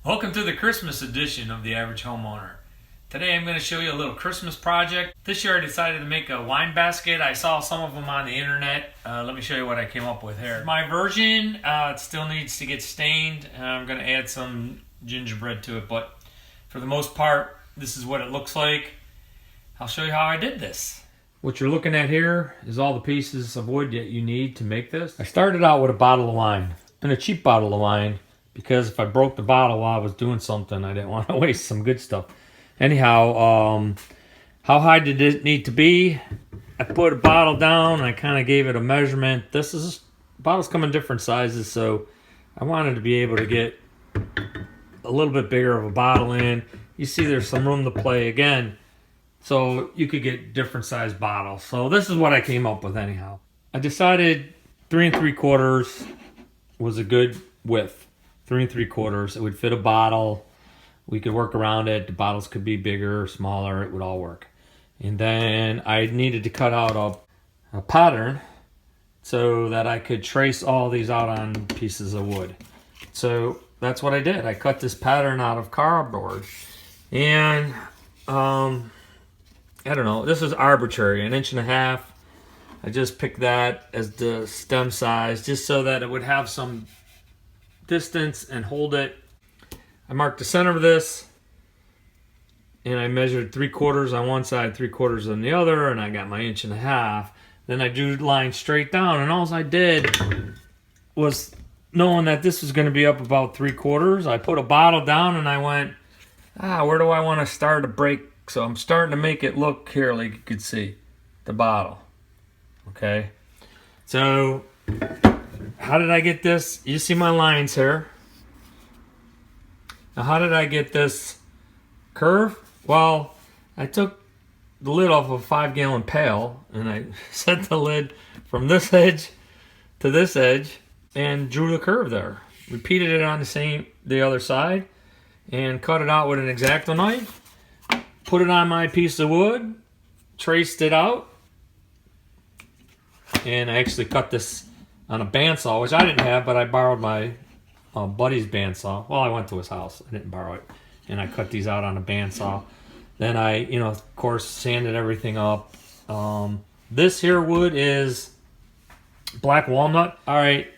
Welcome to the Christmas edition of the Average Homeowner. Today I'm going to show you a little Christmas project. This year I decided to make a wine basket. I saw some of them on the internet. Let me show you what I came up with here. My version, it still needs to get stained. I'm going to add some gingerbread to it, but for the most part, this is what it looks like. I'll show you how I did this. What you're looking at here is all the pieces of wood that you need to make this. I started out with a bottle of wine, and a cheap bottle of wine, because if I broke the bottle while I was doing something, I didn't want to waste some good stuff. Anyhow, how high did it need to be? I put a bottle down, and I kind of gave it a measurement. Bottles come in different sizes, so I wanted to be able to get a little bit bigger of a bottle in. You see there's some room to play again, so you could get different size bottles. So this is what I came up with anyhow. I decided 3 3/4 was a good width. 3 3/4. It would fit a bottle. We could work around it. The bottles could be bigger or smaller. It would all work. And then I needed to cut out a pattern so that I could trace all these out on pieces of wood. So that's what I did. I cut this pattern out of cardboard. And I don't know. This is arbitrary, 1.5 inches. I just picked that as the stem size just so that it would have some distance and hold it. I marked the center of this, and I measured 3/4 on one side, 3/4 on the other, and I got my 1.5 inches. Then I drew the line straight down, and all I did was, knowing that this was going to be up about 3/4, I put a bottle down and I went, where do I want to start a break? So I'm starting to make it look here like you could see the bottle. Okay, so how did I get this? You see my lines here. Now, how did I get this curve? Well, I took the lid off of a 5-gallon pail and I set the lid from this edge to this edge and drew the curve there. Repeated it on the other side and cut it out with an X-Acto knife. Put it on my piece of wood, traced it out, and I actually cut this on a bandsaw, which I didn't have, but I borrowed my buddy's bandsaw. Well, I went to his house. I didn't borrow it. And I cut these out on a bandsaw. Then I, of course, sanded everything up. This here wood is black walnut. All right,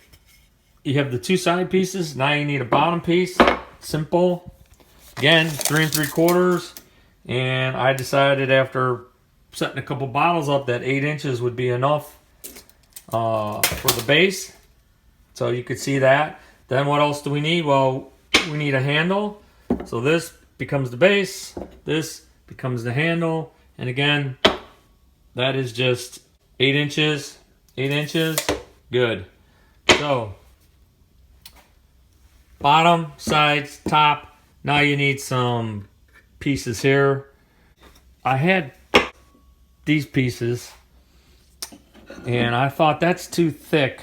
you have the 2 side pieces. Now you need a bottom piece. Simple. Again, 3 3/4. And I decided after setting a couple bottles up that 8 inches would be enough for the base. So you could see that. Then what else do we need? Well, we need a handle. So this becomes the base. This becomes the handle. And again, that is just 8 inches. 8 inches. Good. So bottom, sides, top. Now you need some pieces here. I had these pieces and I thought that's too thick.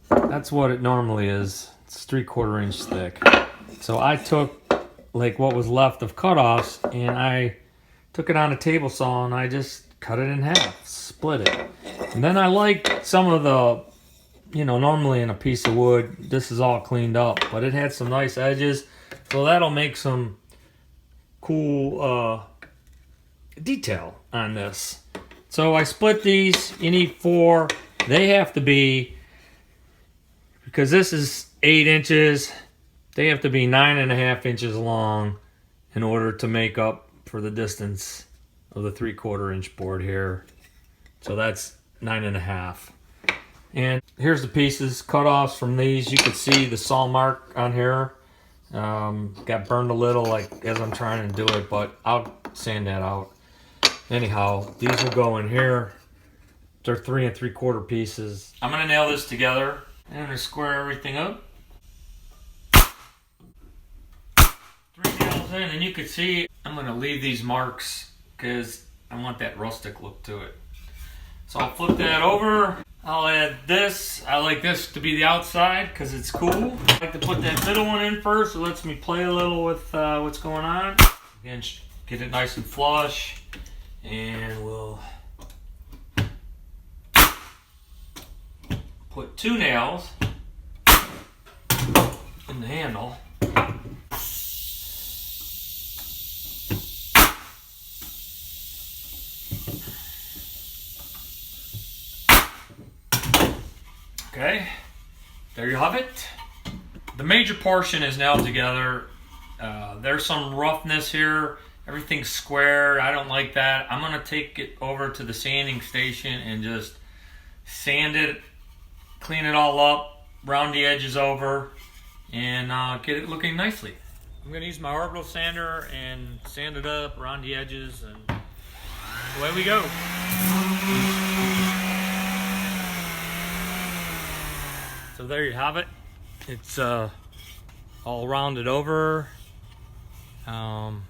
That's what it normally is. It's 3/4 inch thick. So I took like what was left of cutoffs and I took it on a table saw and I just cut it in half, split it. And then I like some of the, normally in a piece of wood, this is all cleaned up, but it had some nice edges. So that'll make some cool detail on this. So I split these. You need 4. They have to be, because this is 8 inches, they have to be 9.5 inches long in order to make up for the distance of the 3/4 inch board here. So that's 9.5. And here's the pieces, cutoffs from these. You can see the saw mark on here. Got burned a little like as I'm trying to do it, but I'll sand that out. Anyhow, these will go in here. They're 3 3/4 pieces. I'm gonna nail this together. I'm gonna square everything up. 3 nails in, and you can see I'm gonna leave these marks because I want that rustic look to it. So I'll flip that over. I'll add this. I like this to be the outside because it's cool. I like to put that middle one in first. It lets me play a little with what's going on. Again, get it nice and flush. And we'll put 2 nails in the handle. Okay, there you have it. The major portion is nailed together. There's some roughness here. Everything's square. I don't like that. I'm gonna take it over to the sanding station and just sand it, clean it all up, round the edges over, and get it looking nicely. I'm gonna use my orbital sander and sand it up around the edges, and away we go. So there you have it. It's all rounded over. From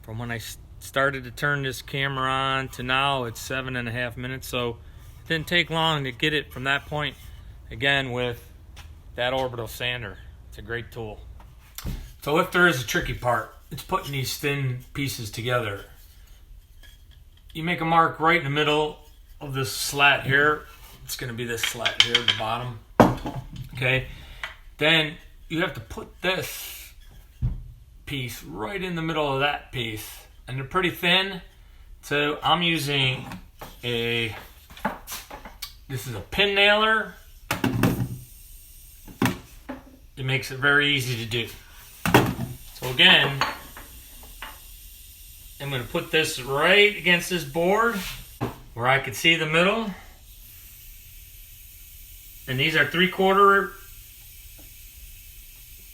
when I started to turn this camera on to now, it's 7.5 minutes. So it didn't take long to get it from that point. Again, with that orbital sander, it's a great tool. So if there is a tricky part, it's putting these thin pieces together. You make a mark right in the middle of this slat here. It's going to be this slat here at the bottom. Okay. Then you have to put this piece right in the middle of that piece. And they're pretty thin. So I'm using this is a pin nailer. It makes it very easy to do. So again, I'm going to put this right against this board where I can see the middle. And these are 3/4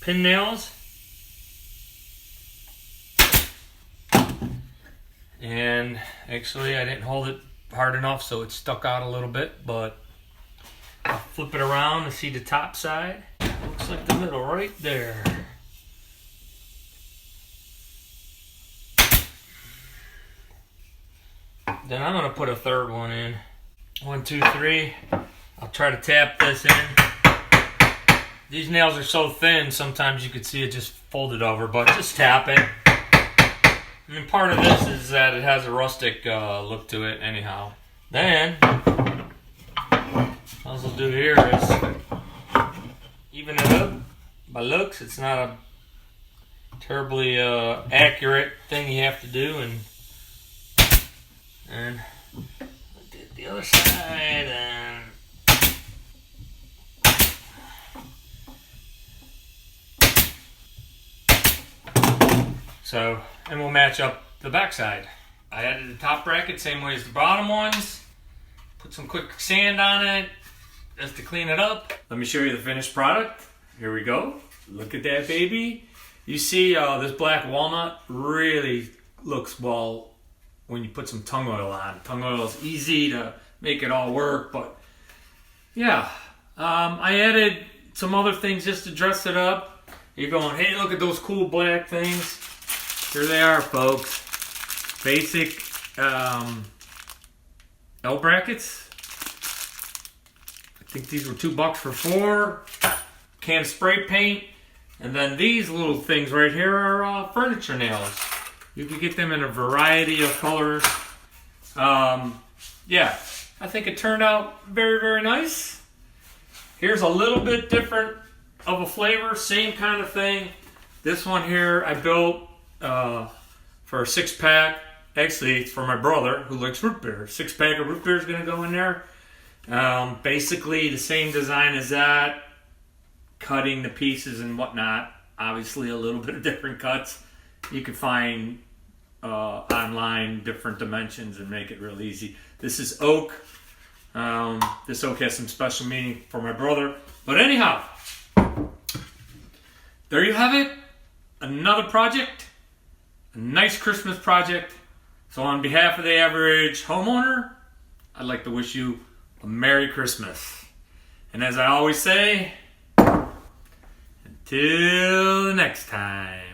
pin nails. And actually I didn't hold it hard enough, so it stuck out a little bit, but I'll flip it around to see the top side. Looks like the middle right there. Then I'm gonna put a third one in. 1, 2, 3. I'll try to tap this in. These nails are so thin, sometimes you could see it just folded over, but just tap it. I mean, part of this is that it has a rustic look to it anyhow. Then, what I'll do here is even it up. By looks, it's not a terribly accurate thing you have to do, and did the other side, and so, and we'll match up the back side. I added the top bracket same way as the bottom ones. Put some quick sand on it just to clean it up. Let me show you the finished product. Here we go. Look at that baby. You see this black walnut really looks well when you put some tung oil on. Tung oil is easy to make it all work, but yeah. I added some other things just to dress it up. You're going, hey, look at those cool black things. Here they are, folks. Basic L brackets. I think these were $2 for 4. Can spray paint. And then these little things right here are furniture nails. You can get them in a variety of colors. Yeah, I think it turned out very, very nice. Here's a little bit different of a flavor. Same kind of thing. This one here I built for a 6-pack. Actually, it's for my brother who likes root beer. 6-pack of root beer is going to go in there. Basically the same design as that. Cutting the pieces and whatnot. Obviously a little bit of different cuts. You can find online different dimensions and make it real easy. This is oak. This oak has some special meaning for my brother. But anyhow, there you have it. Another project. A nice Christmas project. So on behalf of the average homeowner, I'd like to wish you a Merry Christmas. And as I always say, until the next time.